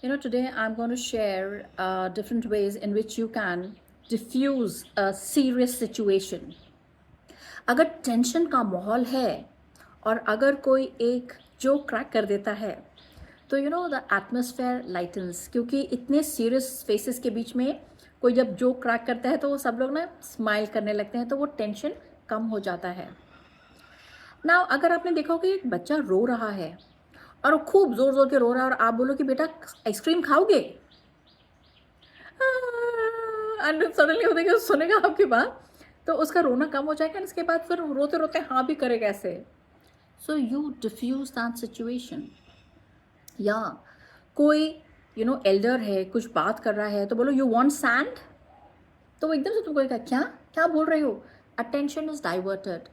Today I'm going to share different ways in which you can diffuse a serious situation. अगर tension का माहौल है और अगर कोई एक जोक क्रैक कर देता है तो द एटमॉस्फेयर लाइटन्स, क्योंकि इतने सीरियस फेसेस के बीच में कोई जब जोक क्रैक करता है तो वो सब लोग ना स्माइल करने लगते हैं, तो वो टेंशन कम हो जाता है ना। अगर आपने देखा हो कि एक बच्चा रो रहा है और वो खूब जोर जोर के रो रहा है और आप बोलो कि बेटा आइसक्रीम खाओगे, एंड सडनली वो देखिए सुनेगा आपकी बात तो उसका रोना कम हो जाएगा, इसके बाद फिर रोते रोते हाँ भी करेगा ऐसे. So you diffuse that situation. या कोई एल्डर है, कुछ बात कर रहा है तो बोलो यू वांट सैंड, तो वो एकदम से तुमको कहेगा क्या क्या बोल रहे हो. Attention is diverted.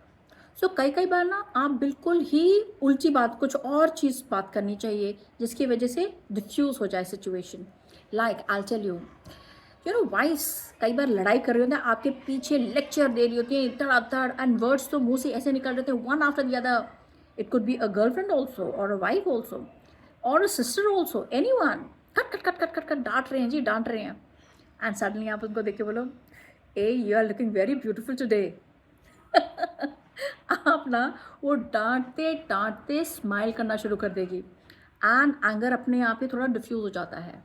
सो कई बार ना आप बिल्कुल ही उल्टी बात, कुछ और चीज़ बात करनी चाहिए जिसकी वजह से डिफ्यूज हो जाए situation. Like I tell you vice कई बार लड़ाई कर रही होती है, आपके पीछे लेक्चर दे रही होती है धड़ाधड़, एंड वर्ड्स तो मुंह से ऐसे निकल रहे थे one after the other. It could be a girlfriend also और अ वाइफ ऑल्सो और a sister also, any one. Cut cut cut cut cut cut डांट रहे हैं जी, डांट रहे हैं. एंड सडनली आप उनको देख के बोलो hey you are looking very beautiful today. आप ना वो डांटते डांटते स्माइल करना शुरू कर देगी एंड एंगर अपने आप ही थोड़ा डिफ्यूज हो जाता है.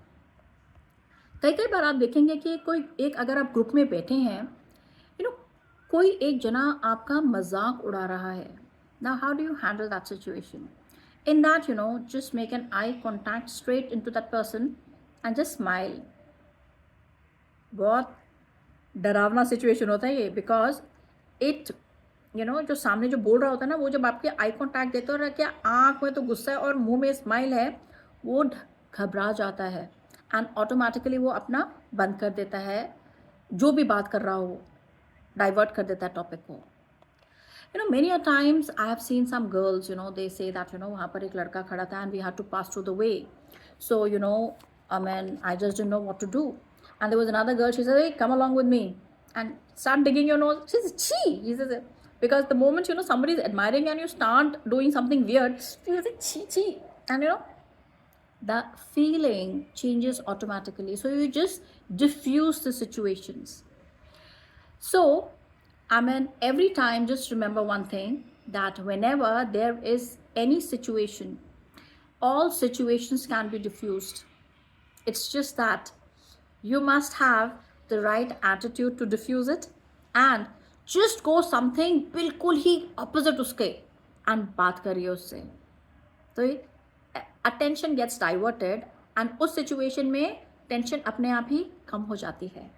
कई बार आप देखेंगे कि कोई एक, अगर आप ग्रुप में बैठे हैं, कोई एक जना आपका मजाक उड़ा रहा है. Now how do you handle that situation? In that just make an eye contact straight into that person and just smile. बहुत डरावना सिचुएशन होता है ये, बिकॉज इट जो सामने जो बोल रहा होता है ना, वो जब आपके आई कॉन्टैक्ट देते हो, क्या आँख में तो गुस्सा है और मुंह में स्माइल है, वो घबरा जाता है एंड ऑटोमेटिकली वो अपना बंद कर देता है, जो भी बात कर रहा हो डाइवर्ट कर देता है टॉपिक को. Many a times I have seen some girls, they say that वहाँ पर एक लड़का खड़ा था and we had to pass through the way. So I mean I just didn't know what to do and there was another girl, she said, "Hey, come along with me and start digging your nose." She said, "Chee," he says, because the moment somebody is admiring and you start doing something weird, you say chee chee, and the feeling changes automatically. So you just diffuse the situations. So I mean, every time just remember one thing, that whenever there is any situation, all situations can be diffused. It's just that you must have the right attitude to diffuse it and just go something बिल्कुल ही opposite उसके and बात करिए उससे. तो attention gets diverted and उस situation में tension अपने आप ही कम हो जाती है.